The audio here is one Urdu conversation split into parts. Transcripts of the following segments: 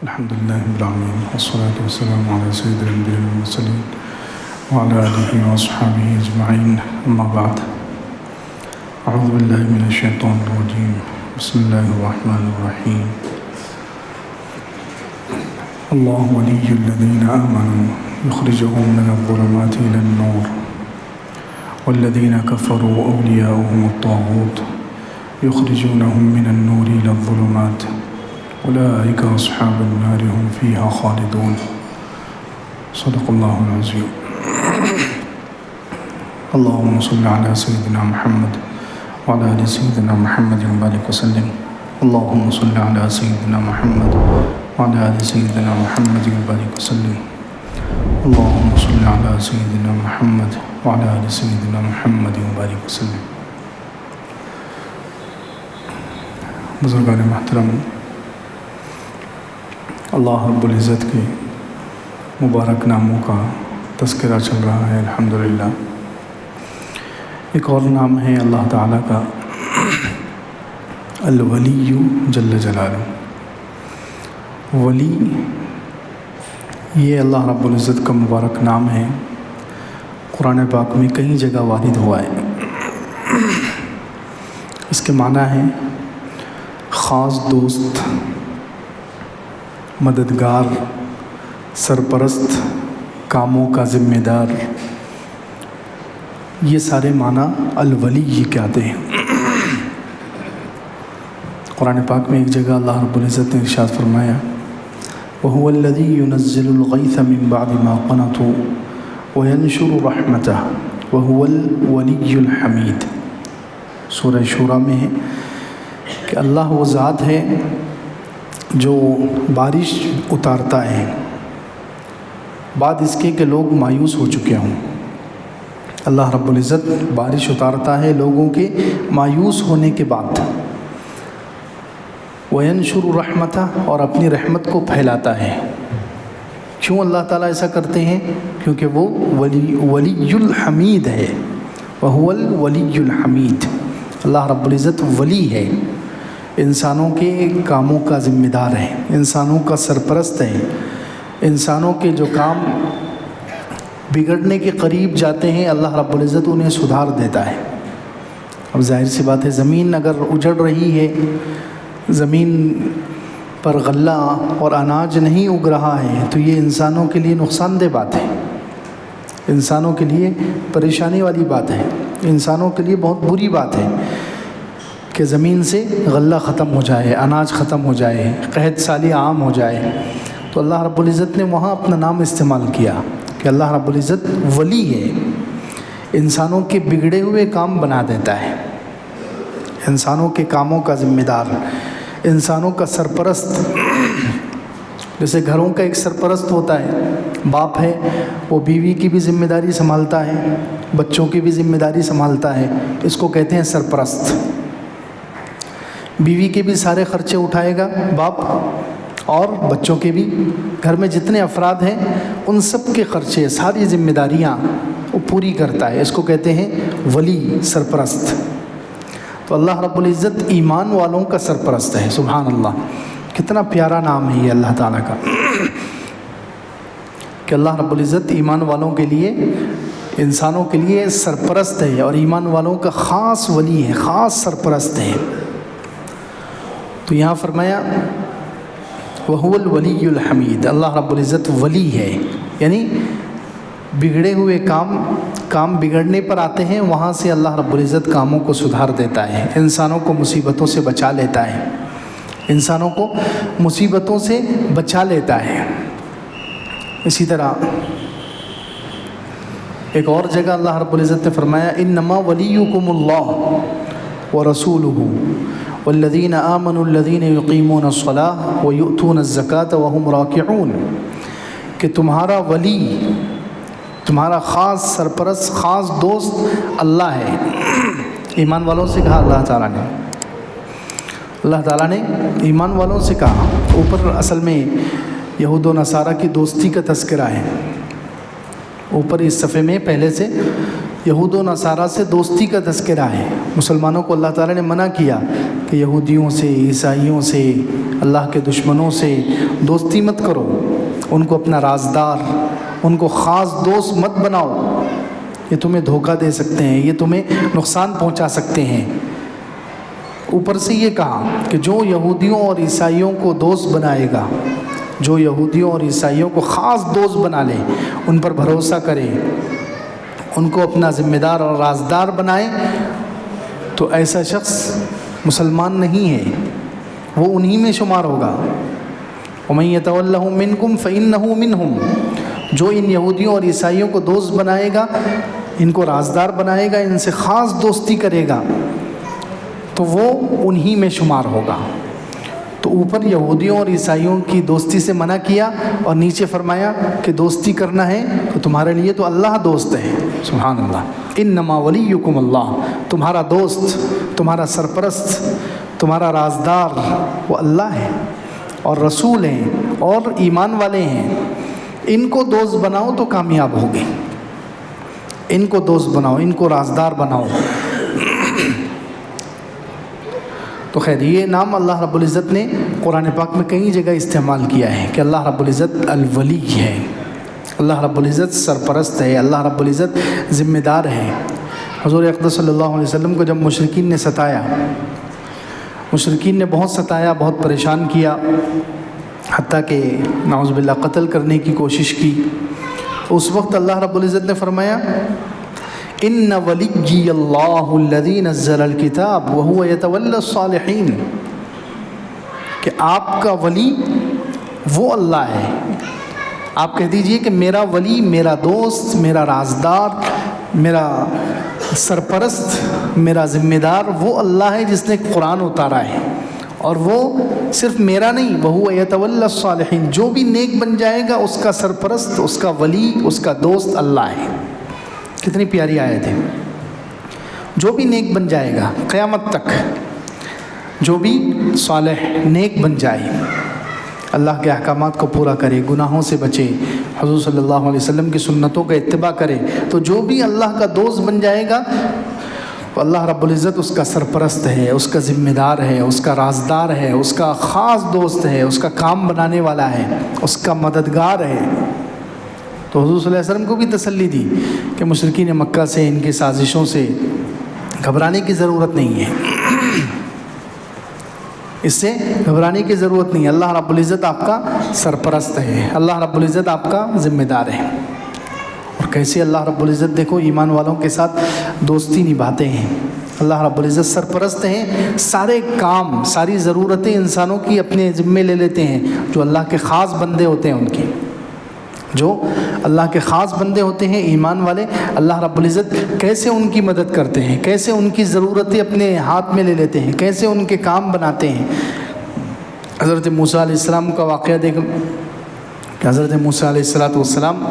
الحمد لله رب العالمين والصلاة والسلام على سيد الأنبياء والمرسلين وعلى آله وأصحابه أجمعين، أما بعد. أعوذ بالله من الشيطان الرجيم. بسم الله الرحمن الرحيم. الله ولي الذين آمنوا يخرجهم من الظلمات إلى النور والذين كفروا أولياؤهم الطاغوت يخرجونهم من النور إلى الظلمات أولئك أصحاب النار هم فيها خالدون. صدق الله العظيم. اللهم صل على سيدنا محمد وعلى آل سيدنا محمد وبارك وسلم. اللهم صل على سيدنا محمد وعلى آل سيدنا محمد وبارك وسلم. اللهم صل على سيدنا محمد وعلى آل سيدنا محمد وبارك وسلم. بزرگان محترم، اللہ رب العزت کے مبارک ناموں کا تذکرہ چل رہا ہے الحمدللہ. ایک اور نام ہے اللہ تعالیٰ کا الولی جل جلالہ. ولی یہ اللہ رب العزت کا مبارک نام ہے. قرآن پاک میں کئی جگہ وارد ہوا ہے. اس کے معنی ہے خاص دوست، مددگار، سرپرست، کاموں کا ذمہ دار. یہ سارے معنی الولی کے آتے ہیں. قرآن پاک میں ایک جگہ اللہ رب العزت نے ارشاد فرمایا وَهُوَ الَّذِي يُنَزِّلُ الْغَيْثَ مِن بَعْدِ مَا قَنَطُوا وَيَنشُرُ رَحْمَتَهُ وَهُوَ الْوَلِيُّ الْحَمِيدُ. سورہ شورى میں ہے کہ اللہ وہ ذات ہے جو بارش اتارتا ہے بعد اس کے کہ لوگ مایوس ہو چکے ہوں. اللہ رب العزت بارش اتارتا ہے لوگوں کے مایوس ہونے کے بعد. وَيَنشُرُ رَحْمَتَهُ اور اپنی رحمت کو پھیلاتا ہے. کیوں اللہ تعالیٰ ایسا کرتے ہیں؟ کیونکہ وہ ولی الحمید ہے. وَهُوَ الْوَلِيُّ الْحَمِيدُ. اللہ رب العزت ولی ہے، انسانوں کے کاموں کا ذمہ دار ہے، انسانوں کا سرپرست ہے. انسانوں کے جو کام بگڑنے کے قریب جاتے ہیں اللہ رب العزت انہیں سدھار دیتا ہے. اب ظاہر سی بات ہے، زمین اگر اجڑ رہی ہے، زمین پر غلہ اور اناج نہیں اگ رہا ہے تو یہ انسانوں کے لیے نقصان دہ بات ہے، انسانوں کے لیے پریشانی والی بات ہے، انسانوں کے لیے بہت بری بات ہے کہ زمین سے غلہ ختم ہو جائے، اناج ختم ہو جائے، قحط سالی عام ہو جائے. تو اللہ رب العزت نے وہاں اپنا نام استعمال کیا کہ اللہ رب العزت ولی ہے، انسانوں کے بگڑے ہوئے کام بنا دیتا ہے، انسانوں کے کاموں کا ذمہ دار، انسانوں کا سرپرست. جیسے گھروں کا ایک سرپرست ہوتا ہے، باپ ہے، وہ بیوی کی بھی ذمہ داری سنبھالتا ہے، بچوں کی بھی ذمہ داری سنبھالتا ہے، اس کو کہتے ہیں سرپرست. بیوی کے بھی سارے خرچے اٹھائے گا باپ، اور بچوں کے بھی، گھر میں جتنے افراد ہیں ان سب کے خرچے، ساری ذمہ داریاں وہ پوری کرتا ہے. اس کو کہتے ہیں ولی، سرپرست. تو اللہ رب العزت ایمان والوں کا سرپرست ہے. سبحان اللہ، کتنا پیارا نام ہے یہ اللہ تعالیٰ کا کہ اللہ رب العزت ایمان والوں کے لیے، انسانوں کے لیے سرپرست ہے، اور ایمان والوں کا خاص ولی ہے، خاص سرپرست ہے. تو یہاں فرمایا وَهُوَ الْوَلِيُّ الْحَمِيدُ. اللہ رب العزت ولی ہے، یعنی بگڑے ہوئے کام بگڑنے پر آتے ہیں، وہاں سے اللہ رب العزت کاموں کو سدھار دیتا ہے، انسانوں کو مصیبتوں سے بچا لیتا ہے، انسانوں کو مصیبتوں سے بچا لیتا ہے. اسی طرح ایک اور جگہ اللہ رب العزت نے فرمایا انما ولیکم اللہ ورسولہ والذین آمنوا الذین یقیمون الصلاۃ ویؤتون الزکاۃ وہم راکعون. کہ تمہارا ولی، تمہارا خاص سرپرست، خاص دوست اللہ ہے. ایمان والوں سے کہا اللہ تعالیٰ نے ایمان والوں سے کہا. اوپر اصل میں یہود و نصارہ کی دوستی کا تذکرہ ہے. اوپر اس صفحے میں پہلے سے یہود و نصارہ سے دوستی کا تذکرہ ہے. مسلمانوں کو اللہ تعالیٰ نے منع کیا کہ کہ یہودیوں سے، عیسائیوں سے، اللہ کے دشمنوں سے دوستی مت کرو، ان کو اپنا رازدار، ان کو خاص دوست مت بناؤ، یہ تمہیں دھوکہ دے سکتے ہیں، یہ تمہیں نقصان پہنچا سکتے ہیں۔ اوپر سے یہ کہا کہ جو یہودیوں اور عیسائیوں کو دوست بنائے گا، جو یہودیوں اور عیسائیوں کو خاص دوست بنا لے، ان پر بھروسہ کرے، ان کو اپنا ذمہ دار اور رازدار بنائے، تو ایسا شخص مسلمان نہیں ہے، وہ انہی میں شمار ہوگا۔ وَمَن يَتَوَلَّهُم مِّنكُمْ فَإِنَّهُ مِنْهُمْ، جو ان یہودیوں اور عیسائیوں کو دوست بنائے گا، ان کو رازدار بنائے گا، ان سے خاص دوستی کرے گا، تو وہ انہی میں شمار ہوگا۔ تو اوپر یہودیوں اور عیسائیوں کی دوستی سے منع کیا اور نیچے فرمایا کہ دوستی کرنا ہے تو تمہارے لیے تو اللہ دوست ہے۔ سبحان اللہ، انما ولیکم اللہ، تمہارا دوست، تمہارا سرپرست، تمہارا رازدار وہ اللہ ہے اور رسول ہیں اور ایمان والے ہیں۔ ان کو دوست بناؤ تو کامیاب ہوگے، ان کو دوست بناؤ، ان کو رازدار بناؤ۔ تو خیر، یہ نام اللہ رب العزت نے قرآن پاک میں کئی جگہ استعمال کیا ہے کہ اللہ رب العزت الولی ہے، اللہ رب العزت سرپرست ہے، اللہ رب العزت ذمہ دار ہے۔ حضور اقدس صلی اللہ علیہ وسلم کو جب مشرکین نے ستایا، مشرکین نے بہت ستایا، بہت پریشان کیا، حتیٰ کہ نعوذ باللہ قتل کرنے کی کوشش کی، اس وقت اللہ رب العزت نے فرمایا ان ولی اللہ الذی نزل الکتاب وہو یتولی الصالحین، کہ آپ کا ولی وہ اللہ ہے۔ آپ کہہ دیجئے کہ میرا ولی، میرا دوست، میرا رازدار، میرا سرپرست، میرا ذمہ دار وہ اللہ ہے جس نے قرآن اتارا ہے، اور وہ صرف میرا نہیں، وہو یتولی الصالحین، جو بھی نیک بن جائے گا اس کا سرپرست، اس کا ولی، اس کا دوست اللہ ہے۔ کتنی پیاری آیت ہے، جو بھی نیک بن جائے گا قیامت تک، جو بھی صالح نیک بن جائے، اللہ کے احکامات کو پورا کرے، گناہوں سے بچے، حضور صلی اللہ علیہ وسلم کی سنتوں کا اتباع کرے، تو جو بھی اللہ کا دوست بن جائے گا، اللہ رب العزت اس کا سرپرست ہے، اس کا ذمہ دار ہے، اس کا رازدار ہے، اس کا خاص دوست ہے، اس کا کام بنانے والا ہے، اس کا مددگار ہے۔ تو حضور صلی اللہ علیہ وسلم کو بھی تسلی دی کہ مشرکین مکہ سے، ان کی سازشوں سے گھبرانے کی ضرورت نہیں ہے، اس سے گھبرانے کی ضرورت نہیں ہے، اللہ رب العزت آپ کا سرپرست ہے، اللہ رب العزت آپ کا ذمہ دار ہے۔ اور کیسے اللہ رب العزت دیکھو ایمان والوں کے ساتھ دوستی نبھاتے ہیں، اللہ رب العزت سرپرست ہیں، سارے کام، ساری ضرورتیں انسانوں کی اپنے ذمے لے لیتے ہیں، جو اللہ کے خاص بندے ہوتے ہیں، ان کی جو اللہ کے خاص بندے ہوتے ہیں، ایمان والے، اللہ رب العزت کیسے ان کی مدد کرتے ہیں، کیسے ان کی ضرورتیں اپنے ہاتھ میں لے لیتے ہیں، کیسے ان کے کام بناتے ہیں۔ حضرت موسیٰ علیہ السلام کا واقعہ دیکھ کہ حضرت موسیٰ علیہ السلام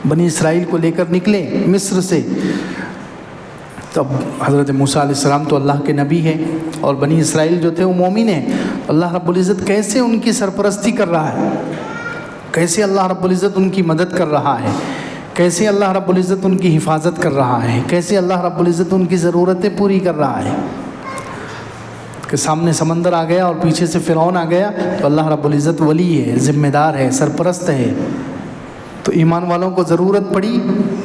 بنی اسرائیل کو لے کر نکلے مصر سے، تب حضرت موسیٰ علیہ السلام تو اللہ کے نبی ہیں اور بنی اسرائیل جو تھے وہ مومن ہیں، اللہ رب العزت کیسے ان کی سرپرستی کر رہا ہے، کیسے اللہ رب العزت ان کی مدد کر رہا ہے، کیسے اللہ رب العزت ان کی حفاظت کر رہا ہے، کیسے اللہ رب العزت ان کی ضرورتیں پوری کر رہا ہے، کہ سامنے سمندر آ گیا اور پیچھے سے فرعون آ گیا، تو اللہ رب العزت ولی ہے، ذمہ دار ہے، سرپرست ہے، تو ایمان والوں کو ضرورت پڑی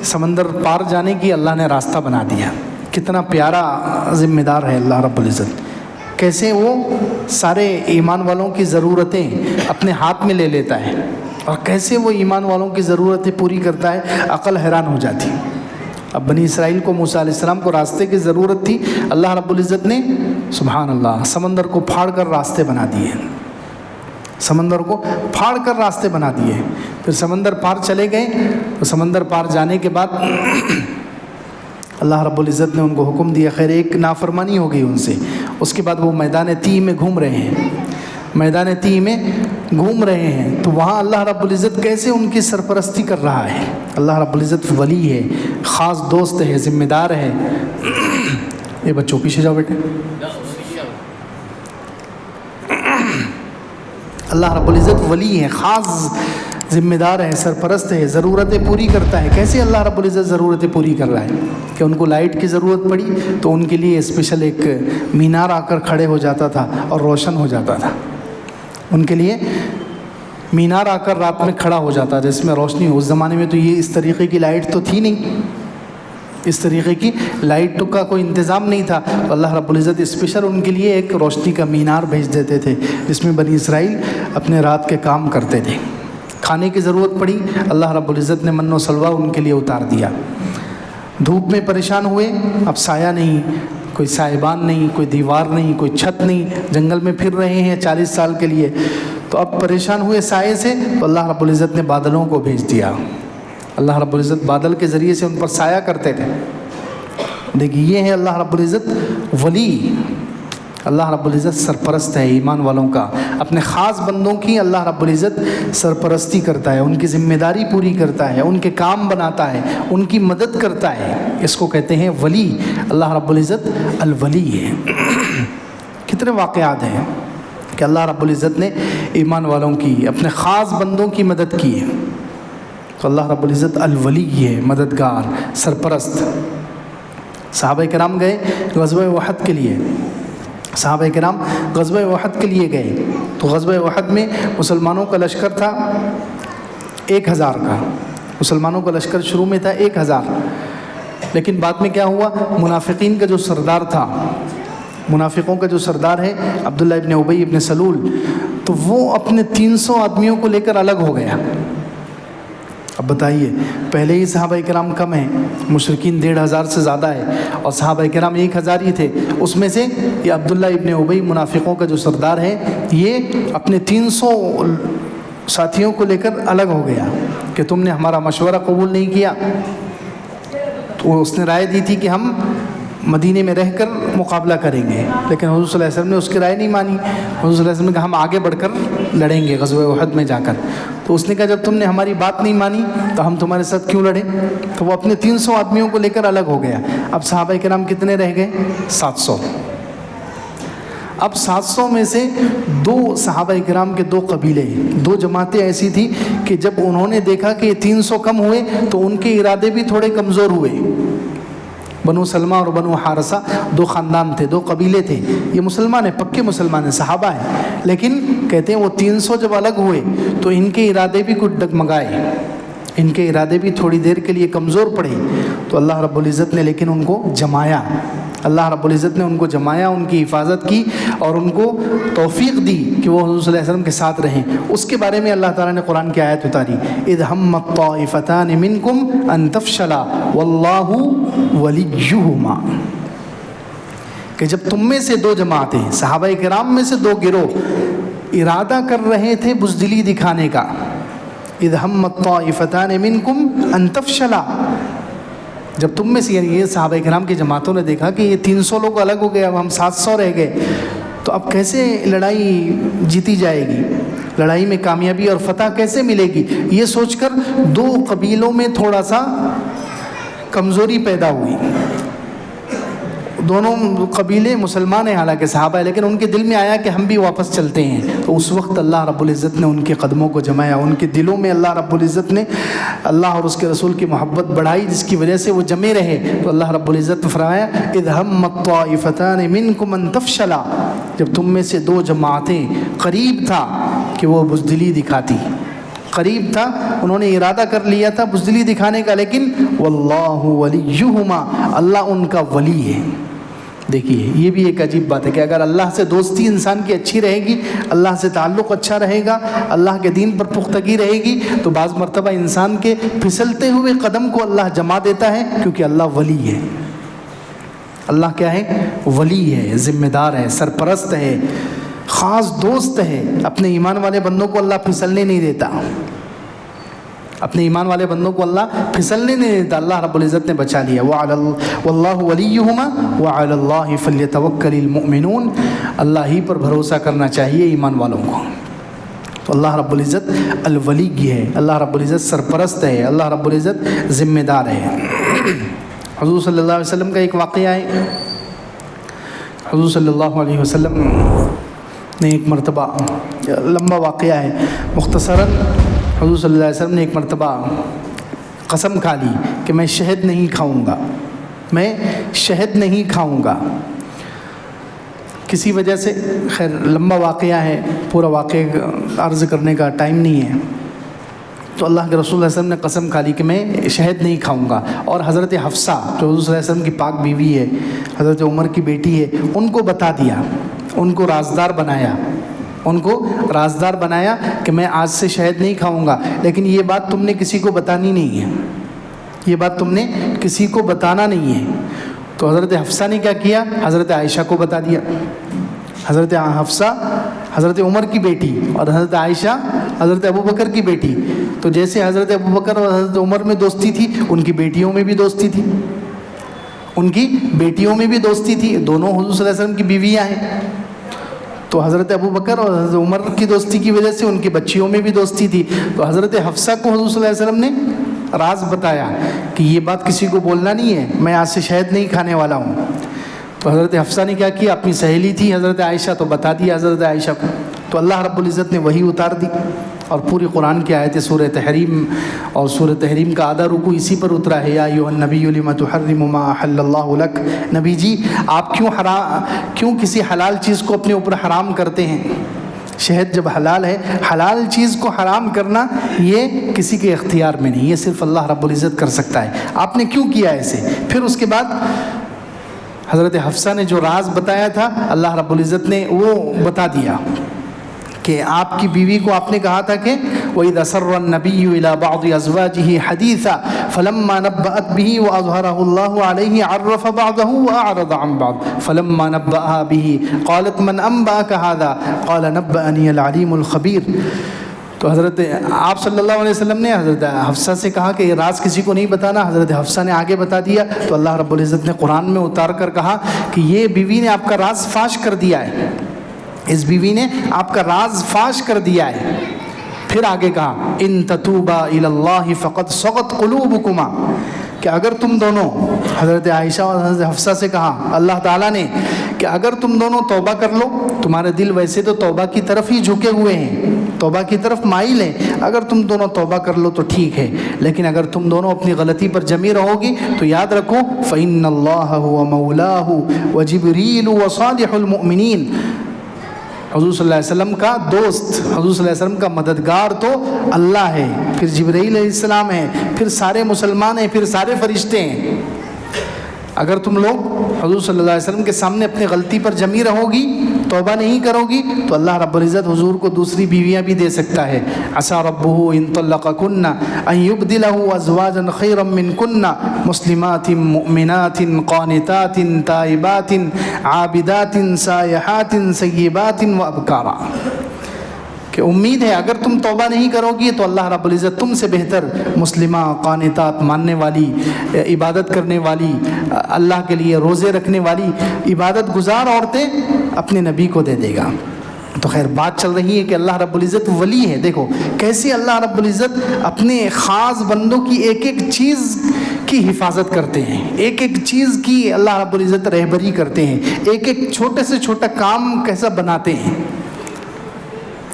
سمندر پار جانے کی، اللہ نے راستہ بنا دیا۔ کتنا پیارا ذمہ دار ہے اللہ رب العزت، کیسے وہ سارے ایمان والوں کی ضرورتیں اپنے ہاتھ میں لے لیتا ہے، اور کیسے وہ ایمان والوں کی ضرورتیں پوری کرتا ہے، عقل حیران ہو جاتی۔ اب بنی اسرائیل کو، موسیٰ علیہ السلام کو راستے کی ضرورت تھی، اللہ رب العزت نے سبحان اللہ سمندر کو پھاڑ کر راستے بنا دیے، سمندر کو پھاڑ کر راستے بنا دیے، پھر سمندر پار چلے گئے، تو سمندر پار جانے کے بعد اللہ رب العزت نے ان کو حکم دیا، خیر ایک نافرمانی ہو گئی ان سے، اس کے بعد وہ میدان تیہ میں گھوم رہے ہیں، میدان تیہ میں گھوم رہے ہیں، تو وہاں اللہ رب العزت کیسے ان کی سرپرستی کر رہا ہے، اللہ رب العزت ولی ہے، خاص دوست ہے، ذمہ دار ہے۔ یہ بچوں پیچھے جاؤ بیٹے، اللہ رب العزت ولی ہے، خاص ذمہ دار ہے، سرپرست ہے، ضرورتیں پوری کرتا ہے۔ کیسے اللہ رب العزت ضرورتیں پوری کر رہا ہے کہ ان کو لائٹ کی ضرورت پڑی تو ان کے لیے اسپیشل ایک مینار آ کر کھڑے ہو جاتا تھا اور روشن ہو جاتا تھا۔ ان کے لیے مینار آ کر رات میں کھڑا ہو جاتا ہے جس میں روشنی ہو۔ اس زمانے میں تو یہ اس طریقے کی لائٹ تو تھی نہیں، اس طریقے کی لائٹ کا کوئی انتظام نہیں تھا، تو اللہ رب العزت اسپیشل ان کے لیے ایک روشنی کا مینار بھیج دیتے تھے جس میں بنی اسرائیل اپنے رات کے کام کرتے تھے۔ کھانے کی ضرورت پڑی، اللہ رب العزت نے من و سلوہ ان کے لیے اتار دیا۔ دھوپ میں پریشان ہوئے، اب سایہ نہیں، کوئی سائبان نہیں، کوئی دیوار نہیں، کوئی چھت نہیں، جنگل میں پھر رہے ہیں 40 سال کے لیے، تو اب پریشان ہوئے سائے سے، تو اللہ رب العزت نے بادلوں کو بھیج دیا۔ اللہ رب العزت بادل کے ذریعے سے ان پر سایہ کرتے تھے۔ دیکھیے یہ ہے اللہ رب العزت ولی، اللہ رب العزت سرپرست ہے ایمان والوں کا، اپنے خاص بندوں کی اللہ رب العزت سرپرستی کرتا ہے، ان کی ذمہ داری پوری کرتا ہے، ان کے کام بناتا ہے، ان کی مدد کرتا ہے، اس کو کہتے ہیں ولی۔ اللہ رب العزت الولی ہے۔ کتنے واقعات ہیں کہ اللہ رب العزت نے ایمان والوں کی، اپنے خاص بندوں کی مدد کی ہے، تو اللہ رب العزت الولی ہے، مددگار، سرپرست۔ صحابہ کرام گئے غزوہ احد کے لیے، صحابہ کرام غزوہ احد کے لیے گئے، تو غزوہ احد میں مسلمانوں کا لشکر تھا 1000 کا، مسلمانوں کا لشکر شروع میں تھا 1000، لیکن بعد میں کیا ہوا، منافقین کا جو سردار تھا، منافقوں کا جو سردار ہے عبداللہ ابن ابی ابن سلول، تو وہ اپنے 300 آدمیوں کو لے کر الگ ہو گیا۔ اب بتائیے، پہلے ہی صحابہ کرام کم ہیں، مشرکین 1500 سے زیادہ ہے، اور صحابہ کرام 1000 ہی تھے، اس میں سے یہ عبداللہ ابن ابی منافقوں کا جو سردار ہے، یہ اپنے 300 ساتھیوں کو لے کر الگ ہو گیا کہ تم نے ہمارا مشورہ قبول نہیں کیا۔ تو اس نے رائے دی تھی کہ ہم مدینے میں رہ کر مقابلہ کریں گے، لیکن حضور صلی اللہ علیہ وسلم نے اس کی رائے نہیں مانی۔ حضور صلی اللہ علیہ وسلم نے کہا ہم آگے بڑھ کر لڑیں گے غزوہ احد میں جا کر، تو اس نے کہا جب تم نے ہماری بات نہیں مانی تو ہم تمہارے ساتھ کیوں لڑیں، تو وہ اپنے 300 آدمیوں کو لے کر الگ ہو گیا۔ اب صحابہ کرام کتنے رہ گئے؟ 700۔ اب 700 میں سے 2 صحابہ کرام کے 2 قبیلے، 2 جماعتیں ایسی تھیں کہ جب انہوں نے دیکھا کہ یہ 300 کم ہوئے تو ان کے ارادے بھی تھوڑے کمزور ہوئے۔ بنو سلمہ اور بنو حارثہ 2 خاندان تھے، 2 قبیلے تھے، یہ مسلمان ہیں، پکے مسلمان ہیں، صحابہ ہیں، لیکن کہتے ہیں وہ 300 جب الگ ہوئے تو ان کے ارادے بھی کچھ ڈگمگائے، ان کے ارادے بھی تھوڑی دیر کے لیے کمزور پڑے، تو اللہ رب العزت نے لیکن ان کو جمایا، اللہ رب العزت نے ان کو جمایا، ان کی حفاظت کی اور ان کو توفیق دی کہ وہ حضور صلی اللہ علیہ وسلم کے ساتھ رہیں۔ اس کے بارے میں اللہ تعالیٰ نے قرآن کی آیت اتاری، اذ ہمت طائفتان منکم ان تفشلا واللہ ولیہما، کہ جب تم میں سے 2 جماعتیں، صحابہ کرام میں سے 2 گروہ ارادہ کر رہے تھے بزدلی دکھانے کا، اذ ہمت طائفتان منکم ان تفشلا، جب تم میں سے، یعنی یہ صحابہ کرام کی جماعتوں نے دیکھا کہ یہ 300 لوگ الگ ہو گئے، اب ہم 700 رہ گئے، تو اب کیسے لڑائی جیتی جائے گی، لڑائی میں کامیابی اور فتح کیسے ملے گی، یہ سوچ کر 2 قبیلوں میں تھوڑا سا کمزوری پیدا ہوئی۔ دونوں قبیلے مسلمان ہیں حالانکہ صحابہ ہیں، لیکن ان کے دل میں آیا کہ ہم بھی واپس چلتے ہیں، تو اس وقت اللہ رب العزت نے ان کے قدموں کو جمایا، ان کے دلوں میں اللہ رب العزت نے اللہ اور اس کے رسول کی محبت بڑھائی، جس کی وجہ سے وہ جمے رہے۔ تو اللہ رب العزت نے فرمایا اذ ہمت طائفتان منکم ان تفشلا، جب تم میں سے 2 جماعتیں، قریب تھا کہ وہ بزدلی دکھاتی، قریب تھا، انہوں نے ارادہ کر لیا تھا بزدلی دکھانے کا، لیکن واللہ ولیہما، اللہ ان کا ولی ہے۔ دیکھیے یہ بھی ایک عجیب بات ہے کہ اگر اللہ سے دوستی انسان کی اچھی رہے گی، اللہ سے تعلق اچھا رہے گا، اللہ کے دین پر پختگی رہے گی، تو بعض مرتبہ انسان کے پھسلتے ہوئے قدم کو اللہ جما دیتا ہے، کیونکہ اللہ ولی ہے۔ اللہ کیا ہے؟ ولی ہے، ذمہ دار ہے، سرپرست ہے، خاص دوست ہے۔ اپنے ایمان والے بندوں کو اللہ پھسلنے نہیں دیتا، اپنے ایمان والے بندوں کو اللہ پھسلنے نہیں دیتا، اللہ رب العزت نے بچا لیا۔ واللہ ولیہما وعلی اللہ فلیتوکل المؤمنون، اللہ ہی پر بھروسہ کرنا چاہیے ایمان والوں کو۔ تو اللہ رب العزت الولی ہے، اللہ رب العزت سرپرست ہے، اللہ رب العزت ذمہ دار ہے۔ حضور صلی اللہ علیہ وسلم کا ایک واقعہ ہے، حضور صلی اللہ علیہ وسلم نے ایک مرتبہ، لمبا واقعہ ہے، مختصراً حضور صلی اللہ علیہ وسلم نے ایک مرتبہ قسم کھا لی کہ میں شہد نہیں کھاؤں گا، میں شہد نہیں کھاؤں گا کسی وجہ سے. خیر لمبا واقعہ ہے، پورا واقعہ عرض کرنے کا ٹائم نہیں ہے. تو اللہ کے رسول صلی اللہ علیہ وسلم نے قسم کھا لی کہ میں شہد نہیں کھاؤں گا. اور حضرت حفصہ جو حضور صلی اللہ علیہ وسلم کی پاک بیوی ہے، حضرت عمر کی بیٹی ہے، ان کو بتا دیا، ان کو رازدار بنایا، ان کو رازدار بنایا کہ میں آج سے شہد نہیں کھاؤں گا، لیکن یہ بات تم نے کسی کو بتانی نہیں ہے، یہ بات تم نے کسی کو بتانا نہیں ہے. تو حضرت حفصہ نے کیا کیا؟ حضرت عائشہ کو بتا دیا. حضرت حفصہ حضرت عمر کی بیٹی اور حضرت عائشہ حضرت ابوبکر کی بیٹی. تو جیسے حضرت ابوبکر اور حضرت عمر میں دوستی تھی، ان کی بیٹیوں میں بھی دوستی تھی، ان کی بیٹیوں میں بھی دوستی تھی. دونوں حضور صلی اللہ علیہ وسلم کی بیویاں ہیں. تو حضرت ابوبکر اور حضرت عمر کی دوستی کی وجہ سے ان کی بچیوں میں بھی دوستی تھی. تو حضرت حفصہ کو حضور صلی اللہ علیہ وسلم نے راز بتایا کہ یہ بات کسی کو بولنا نہیں ہے، میں آج سے شہد نہیں کھانے والا ہوں. تو حضرت حفصہ نے کیا کیا؟ اپنی سہیلی تھی حضرت عائشہ، تو بتا دیا حضرت عائشہ کو. تو اللہ رب العزت نے وہی اتار دی اور پوری قرآن کی آیت سورہ تحریم، اور سورہ تحریم کا آدھا رکوع اسی پر اترا ہے. یا ایھا النبی لم تحرم ما احل اللہ لک، نبی جی آپ کیوں کسی حلال چیز کو اپنے اوپر حرام کرتے ہیں؟ شہد جب حلال ہے، حلال چیز کو حرام کرنا یہ کسی کے اختیار میں نہیں، یہ صرف اللہ رب العزت کر سکتا ہے. آپ نے کیوں کیا ایسے؟ پھر اس کے بعد حضرت حفصہ نے جو راز بتایا تھا اللہ رب العزت نے وہ بتا دیا کہ آپ کی بیوی کو آپ نے کہا تھا کہ وَإِذَا سَرَّ النَّبِيُّ إِلَى بَعْضِ أَزْوَاجِهِ حَدِيثًا فَلَمَّا نَبَّأَتْ بِهِ وَأَظْهَرَهُ اللَّهُ عَلَيْهِ عَرَّفَ بَعْضَهُ وَأَعْرَضَ عَنْ بَعْضٍ فَلَمَّا نَبَّأَهَا بِهِ قَالَتْ مَنْ أَنبَأَكَ هَذَا قَالَ نَبَّأَنِيَ الْعَلِيمُ الْخَبِيرُ. تو حضرت آپ صلی اللہ علیہ وسلم نے حضرت حفصہ سے کہا کہ یہ راز کسی کو نہیں بتانا. حضرت حفصہ نے آگے بتا دیا. تو اللہ رب العزت نے قرآن میں اتار کر کہا کہ یہ بیوی نے آپ کا راز فاش کر دیا ہے، اس بیوی نے آپ کا راز فاش کر دیا ہے. پھر آگے کہا ان تتوبا الی اللہ فقد صغت قلوبکما، کہ اگر تم دونوں، حضرت عائشہ اور حضرت حفصہ سے کہا اللہ تعالیٰ نے کہ اگر تم دونوں توبہ کر لو، تمہارے دل ویسے تو توبہ کی طرف ہی جھکے ہوئے ہیں، توبہ کی طرف مائل ہیں، اگر تم دونوں توبہ کر لو تو ٹھیک ہے، لیکن اگر تم دونوں اپنی غلطی پر جمی رہو گی تو یاد رکھو فإن اللہ هو مولاه وجبریل وصالح المؤمنین. حضور صلی اللہ علیہ وسلم کا دوست، حضور صلی اللہ علیہ وسلم کا مددگار تو اللہ ہے، پھر جبرائیل علیہ السلام ہے، پھر سارے مسلمان ہیں، پھر سارے فرشتے ہیں. اگر تم لوگ حضور صلی اللہ علیہ وسلم کے سامنے اپنی غلطی پر جمی رہو گی، توبہ نہیں کرو گی، تو اللہ رب العزت حضور کو دوسری بیویاں بھی دے سکتا ہے. عسى ربه ان طلقكن ان يبدله ازواجا خيرا منكن مسلمات مؤمنات قانتات تائبات عابدات سائحات سیبات وابکارا. کہ امید ہے اگر تم توبہ نہیں کرو گی تو اللہ رب العزت تم سے بہتر مسلمہ، قانتات، ماننے والی، عبادت کرنے والی، اللہ کے لیے روزے رکھنے والی، عبادت گزار عورتیں اپنے نبی کو دے دے گا. تو خیر بات چل رہی ہے کہ اللہ رب العزت ولی ہے. دیکھو کیسے اللہ رب العزت اپنے خاص بندوں کی ایک ایک چیز کی حفاظت کرتے ہیں، ایک ایک چیز کی اللہ رب العزت رہبری کرتے ہیں، ایک ایک چھوٹے سے چھوٹا کام کیسا بناتے ہیں.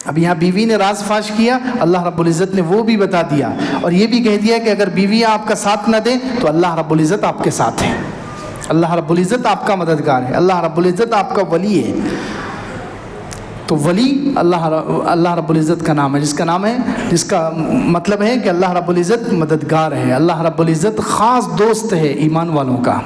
اب یہاں بیوی نے راز فاش کیا، اللہ رب العزت نے وہ بھی بتا دیا، اور یہ بھی کہہ دیا کہ اگر بیویاں آپ کا ساتھ نہ دیں تو اللہ رب العزت آپ کے ساتھ ہے، اللہ رب العزت آپ کا مددگار ہے، اللہ رب العزت آپ کا ولی ہے. تو ولی اللہ رب العزت کا نام ہے، جس کا مطلب ہے کہ اللہ رب العزت مددگار ہے، اللہ رب العزت خاص دوست ہے ایمان والوں کا.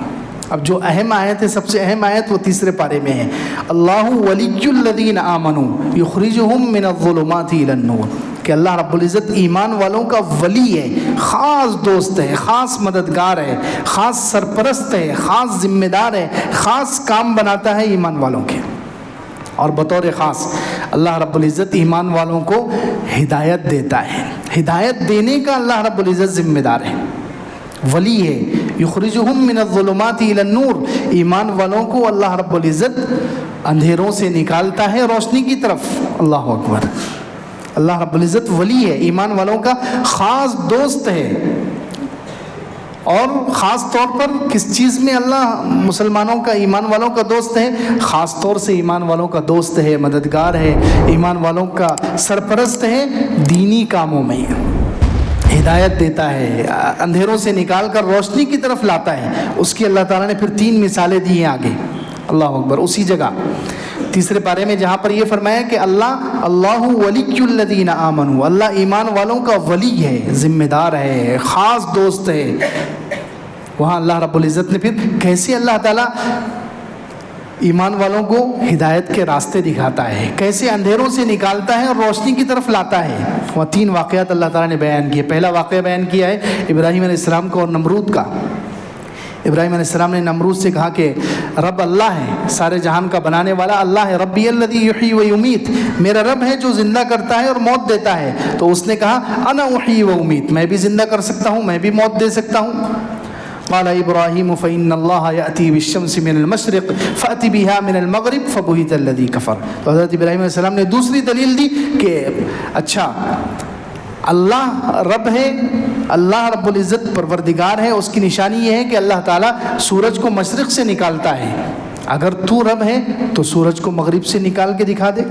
اب جو اہم آیت ہے، سب سے اہم آیت وہ تیسرے پارے میں ہے، اللہ ولی الذین آمنوا یخرجہم من الظلمات الی النور، کہ اللہ رب العزت ایمان والوں کا ولی ہے، خاص دوست ہے، خاص مددگار ہے، خاص سرپرست ہے، خاص ذمہ دار ہے، خاص کام بناتا ہے ایمان والوں کے. اور بطور خاص اللہ رب العزت ایمان والوں کو ہدایت دیتا ہے، ہدایت دینے کا اللہ رب العزت ذمہ دار ہے، ولی ہے. یخرجہم من الظلمات الی النور، ایمان والوں کو اللہ رب العزت اندھیروں سے نکالتا ہے روشنی کی طرف. اللہ اکبر. اللہ رب العزت ولی ہے، ایمان والوں کا خاص دوست ہے. اور خاص طور پر کس چیز میں اللہ مسلمانوں کا ایمان والوں کا دوست ہے؟ خاص طور سے ایمان والوں کا دوست ہے، مددگار ہے، ایمان والوں کا سرپرست ہے دینی کاموں میں، ہدایت دیتا ہے، اندھیروں سے نکال کر روشنی کی طرف لاتا ہے۔ اس کی اللہ تعالیٰ نے پھر 3 مثالیں دی ہیں آگے، اللہ اکبر۔ اسی جگہ تیسرے پارے میں جہاں پر یہ فرمایا کہ اللہ ولی الذین آمنوا، اللہ ایمان والوں کا ولی ہے، ذمہ دار ہے، خاص دوست ہے، وہاں اللہ رب العزت نے پھر کیسے اللہ تعالیٰ ایمان والوں کو ہدایت کے راستے دکھاتا ہے، کیسے اندھیروں سے نکالتا ہے اور روشنی کی طرف لاتا ہے، وہ 3 واقعات اللہ تعالیٰ نے بیان کیے۔ پہلا واقعہ بیان کیا ہے ابراہیم علیہ السلام کا اور نمرود کا۔ ابراہیم علیہ السلام نے نمرود سے کہا کہ رب اللہ ہے، سارے جہان کا بنانے والا اللہ ہے، ربی الذی یحیی و یمیت، میرا رب ہے جو زندہ کرتا ہے اور موت دیتا ہے۔ تو اس نے کہا انا احیی و امیت، میں بھی زندہ کر سکتا ہوں، میں بھی موت دے سکتا ہوں۔ قال ابراہیم فإن اللہ یأتی بالشمس من المشرق فأتی بها من المغرب فبہت الذی کفر۔ تو حضرت ابراہیم علیہ السلام نے دوسری دلیل دی کہ اچھا اللہ رب ہے، اللہ رب العزت پروردگار ہے، اس کی نشانی یہ ہے کہ اللہ تعالیٰ سورج کو مشرق سے نکالتا ہے، اگر تو رب ہے تو سورج کو مغرب سے نکال کے دکھا دے۔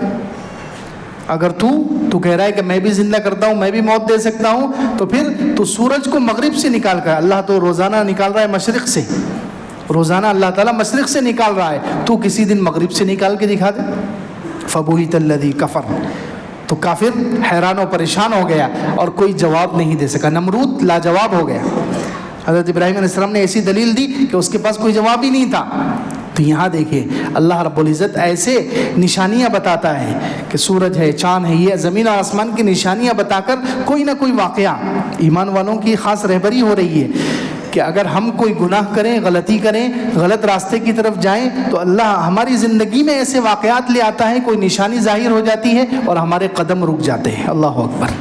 اگر تو کہہ رہا ہے کہ میں بھی زندہ کرتا ہوں، میں بھی موت دے سکتا ہوں، تو پھر تو سورج کو مغرب سے نکال کر، اللہ تو روزانہ نکال رہا ہے مشرق سے، روزانہ اللہ تعالیٰ مشرق سے نکال رہا ہے، تو کسی دن مغرب سے نکال کے دکھا دے۔ فبہت الذی کفر، تو کافر حیران و پریشان ہو گیا اور کوئی جواب نہیں دے سکا، نمرود لاجواب ہو گیا۔ حضرت ابراہیم علیہ السلام نے ایسی دلیل دی کہ اس کے پاس کوئی جواب ہی نہیں تھا۔ تو یہاں دیکھیں اللہ رب العزت ایسے نشانیاں بتاتا ہے کہ سورج ہے، چاند ہے، یہ زمین اور آسمان کی نشانیاں بتا کر کوئی نہ کوئی واقعہ ایمان والوں کی خاص رہبری ہو رہی ہے کہ اگر ہم کوئی گناہ کریں، غلطی کریں، غلط راستے کی طرف جائیں تو اللہ ہماری زندگی میں ایسے واقعات لے آتا ہے، کوئی نشانی ظاہر ہو جاتی ہے اور ہمارے قدم رک جاتے ہیں۔ اللہ اکبر۔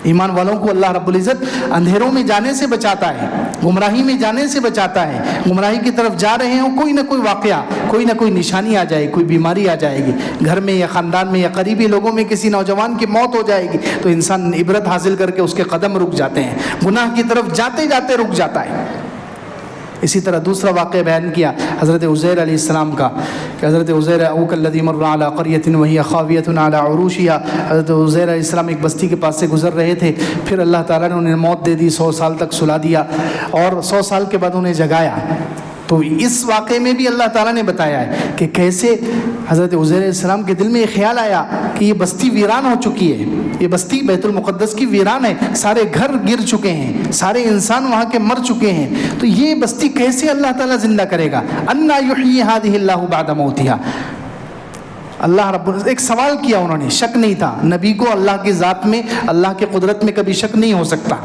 ایمان والوں کو اللہ رب العزت اندھیروں میں جانے سے بچاتا ہے، گمراہی میں جانے سے بچاتا ہے۔ گمراہی کی طرف جا رہے ہوں، کوئی نہ کوئی واقعہ، کوئی نہ کوئی نشانی آ جائے، کوئی بیماری آ جائے گی، گھر میں یا خاندان میں یا قریبی لوگوں میں کسی نوجوان کی موت ہو جائے گی، تو انسان عبرت حاصل کر کے اس کے قدم رک جاتے ہیں، گناہ کی طرف جاتے جاتے رک جاتا ہے۔ اسی طرح دوسرا واقعہ بیان کیا حضرت عزیر علیہ السلام کا کہ حضرت عزیر او کالذی مر علی قریۃ وہی خاویۃ علی عروشها، حضرت عزیر علیہ السلام ایک بستی کے پاس سے گزر رہے تھے، پھر اللہ تعالیٰ نے انہیں موت دے دی، 100 سال تک سلا دیا اور 100 سال کے بعد انہیں جگایا۔ تو اس واقعے میں بھی اللہ تعالیٰ نے بتایا ہے کہ کیسے حضرت عزیر علیہ السلام کے دل میں یہ خیال آیا کہ یہ بستی ویران ہو چکی ہے، یہ بستی بیت المقدس کی ویران ہے، سارے گھر گر چکے ہیں، سارے انسان وہاں کے مر چکے ہیں، تو یہ بستی کیسے اللہ تعالیٰ زندہ کرے گا؟ انا یحیی ہذہ اللہ بعد موتہا۔ اللہ رب العزت ایک سوال کیا، انہوں نے، شک نہیں تھا نبی کو اللہ کی ذات میں، اللہ کی قدرت میں کبھی شک نہیں ہو سکتا،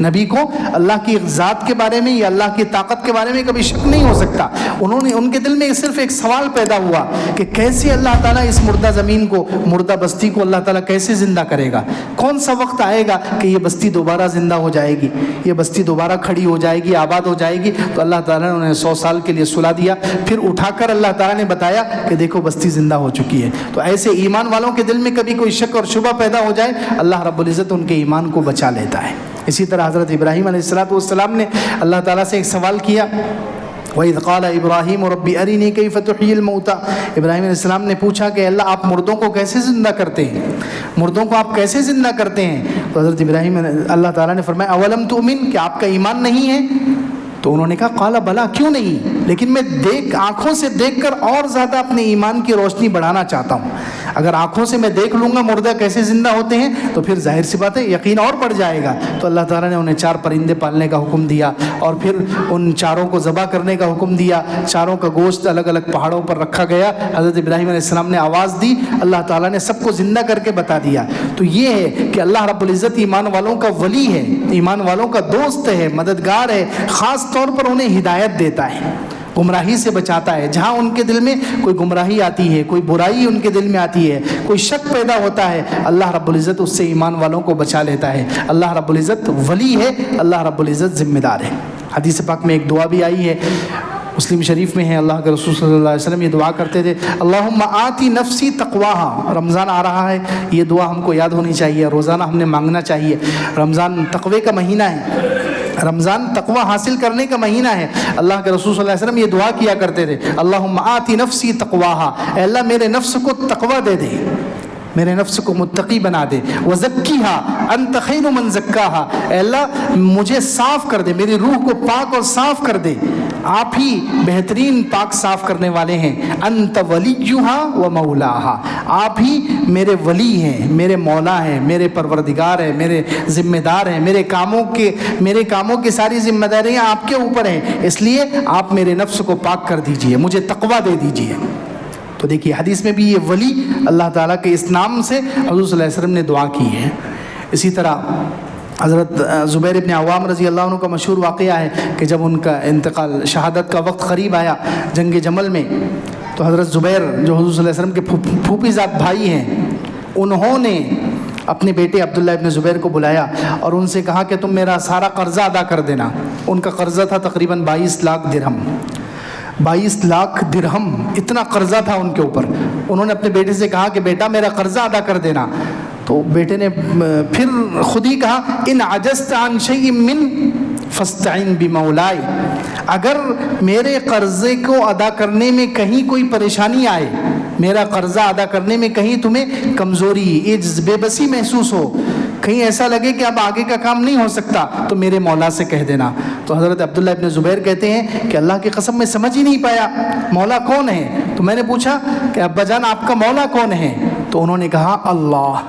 نبی کو اللہ کی ذات کے بارے میں یا اللہ کی طاقت کے بارے میں کبھی شک نہیں ہو سکتا۔ ان کے دل میں صرف ایک سوال پیدا ہوا کہ کیسے اللہ تعالیٰ اس مردہ زمین کو، مردہ بستی کو اللہ تعالیٰ کیسے زندہ کرے گا؟ کون سا وقت آئے گا کہ یہ بستی دوبارہ زندہ ہو جائے گی، یہ بستی دوبارہ کھڑی ہو جائے گی، آباد ہو جائے گی؟ تو اللہ تعالیٰ نے انہیں 100 سال کے لیے سلا دیا، پھر اٹھا کر اللہ تعالیٰ نے بتایا کہ دیکھو بستی زندہ ہو چکی ہے۔ تو ایسے ایمان والوں کے دل میں کبھی کوئی شک اور شبہ پیدا ہو جائے، اللہ رب العزت ان کے ایمان کو بچا لیتا ہے۔ اسی طرح حضرت ابراہیم علیہ السلام نے اللہ تعالیٰ سے ایک سوال کیا، وَإِذْ قَالَ إِبْرَاهِيمُ رَبِّ أَرِنِي كَيْفَ تُحْيِي الْمَوْتَى۔ ابراہیم علیہ السلام نے پوچھا کہ اللہ آپ مردوں کو کیسے زندہ کرتے ہیں، مردوں کو آپ کیسے زندہ کرتے ہیں؟ تو حضرت ابراہیم اللہ تعالیٰ نے فرمایا اولم تؤمن، کہ آپ کا ایمان نہیں ہے؟ تو انہوں نے کہا قال بلا، کیوں نہیں، لیکن میں آنکھوں سے دیکھ کر اور زیادہ اپنے ایمان کی روشنی بڑھانا چاہتا ہوں۔ اگر آنکھوں سے میں دیکھ لوں گا مردہ کیسے زندہ ہوتے ہیں تو پھر ظاہر سی بات ہے یقین اور بڑھ جائے گا۔ تو اللہ تعالیٰ نے انہیں 4 پرندے پالنے کا حکم دیا اور پھر ان چاروں کو ذبح کرنے کا حکم دیا، چاروں کا گوشت الگ الگ پہاڑوں پر رکھا گیا، حضرت ابراہیم علیہ السلام نے آواز دی، اللہ تعالیٰ نے سب کو زندہ کر کے بتا دیا۔ تو یہ ہے کہ اللہ رب العزت ایمان والوں کا ولی ہے، ایمان والوں کا دوست ہے، مددگار ہے، خاص طور پر انہیں ہدایت دیتا ہے، گمراہی سے بچاتا ہے۔ جہاں ان کے دل میں کوئی گمراہی آتی ہے، کوئی برائی ان کے دل میں آتی ہے، کوئی شک پیدا ہوتا ہے، اللہ رب العزت اس سے ایمان والوں کو بچا لیتا ہے۔ اللہ رب العزت ولی ہے، اللہ رب العزت ذمہ دار ہے۔ حدیث پاک میں ایک دعا بھی آئی ہے، مسلم شریف میں ہے، اللہ کے رسول صلی اللہ علیہ وسلم یہ دعا کرتے تھے، اللہم آتی نفسی تقواہا۔ رمضان آ رہا ہے، یہ دعا ہم کو یاد ہونی چاہیے، روزانہ ہم نے مانگنا چاہیے۔ رمضان تقوی کا مہینہ ہے، رمضان تقوی حاصل کرنے کا مہینہ ہے. اللہ کے رسول صلی اللہ علیہ وسلم یہ دعا کیا کرتے تھے, اللہم آتی نفسی تقواہا, اے اللہ میرے نفس کو تقوی دے دے, میرے نفس کو متقی بنا دے. وزکیہا انت خیر من زکاہا, اے اللہ مجھے صاف کر دے, میری روح کو پاک اور صاف کر دے, آپ ہی بہترین پاک صاف کرنے والے ہیں. انت ولیہا و مولاہا, آپ ہی میرے ولی ہیں, میرے مولا ہیں, میرے پروردگار ہیں, میرے ذمہ دار ہیں, میرے کاموں کی ساری ذمہ داریاں آپ کے اوپر ہیں, اس لیے آپ میرے نفس کو پاک کر دیجئے, مجھے تقوی دے دیجئے. تو دیکھیے حدیث میں بھی یہ ولی اللہ تعالیٰ کے اس نام سے حضور صلی اللہ علیہ وسلم نے دعا کی ہے. اسی طرح حضرت زبیر ابن عوام رضی اللہ عنہ کا مشہور واقعہ ہے کہ جب ان کا انتقال, شہادت کا وقت قریب آیا جنگ جمل میں, تو حضرت زبیر جو حضور صلی اللہ علیہ وسلم کے پھوپھی زاد بھائی ہیں, انہوں نے اپنے بیٹے عبداللہ ابن زبیر کو بلایا اور ان سے کہا کہ تم میرا سارا قرضہ ادا کر دینا. ان کا قرضہ تھا تقریباً 22 لاکھ درہم. 22 لاکھ درہم اتنا قرضہ تھا ان کے اوپر. انہوں نے اپنے بیٹے سے کہا کہ بیٹا میرا قرضہ ادا کر دینا. تو بیٹے نے پھر خود ہی کہا ان عجزت عن شیء من فاستعن بمولاي, اگر میرے قرضے کو ادا کرنے میں کہیں کوئی پریشانی آئے, میرا قرضہ ادا کرنے میں کہیں تمہیں کمزوری, عجز, بے بسی محسوس ہو, کہیں ایسا لگے کہ اب آگے کا کام نہیں ہو سکتا, تو میرے مولا سے کہہ دینا. تو حضرت عبداللہ ابن زبیر کہتے ہیں کہ اللہ کی قسم میں سمجھ ہی نہیں پایا مولا کون ہے. تو میں نے پوچھا کہ ابا جان آپ کا مولا کون ہے؟ تو انہوں نے کہا اللہ,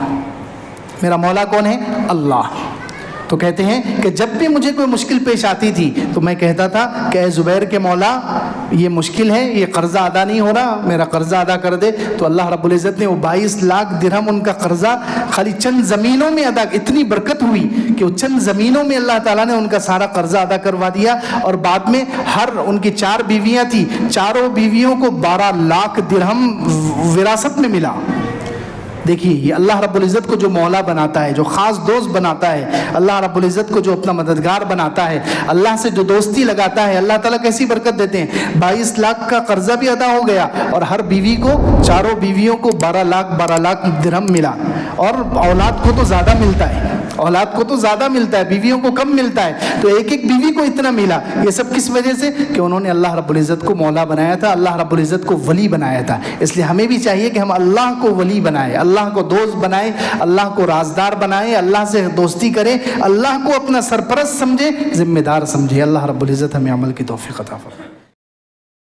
میرا مولا کون ہے؟ اللہ. تو کہتے ہیں کہ جب بھی مجھے کوئی مشکل پیش آتی تھی تو میں کہتا تھا کہ اے زبیر کے مولا یہ مشکل ہے, یہ قرضہ ادا نہیں ہو رہا, میرا قرضہ ادا کر دے. تو اللہ رب العزت نے وہ 22 لاکھ درہم ان کا قرضہ خالی چند زمینوں میں ادا, اتنی برکت ہوئی کہ وہ چند زمینوں میں اللہ تعالیٰ نے ان کا سارا قرضہ ادا کروا دیا. اور بعد میں ان کی 4 بیویاں تھیں, چاروں بیویوں کو 12 لاکھ درہم وراثت میں ملا. دیکھیے یہ اللہ رب العزت کو جو مولا بناتا ہے, جو خاص دوست بناتا ہے, اللہ رب العزت کو جو اپنا مددگار بناتا ہے, اللہ سے جو دوستی لگاتا ہے, اللہ تعالیٰ کیسی برکت دیتے ہیں. 22 لاکھ کا قرضہ بھی ادا ہو گیا اور ہر بیوی کو, چاروں بیویوں کو 12 لاکھ درہم ملا. اور اولاد کو تو زیادہ ملتا ہے, اولاد کو تو زیادہ ملتا ہے, بیویوں کو کم ملتا ہے. تو ایک ایک بیوی کو اتنا ملا. یہ سب کس وجہ سے؟ کہ انہوں نے اللہ رب العزت کو مولا بنایا تھا, اللہ رب العزت کو ولی بنایا تھا. اس لیے ہمیں بھی چاہیے کہ ہم اللہ کو ولی بنائیں, اللہ کو دوست بنائیں, اللہ کو رازدار بنائیں, اللہ سے دوستی کریں, اللہ کو اپنا سرپرست سمجھیں, ذمہ دار سمجھیں. اللہ رب العزت ہمیں عمل کی توفیق عطا فرمائے.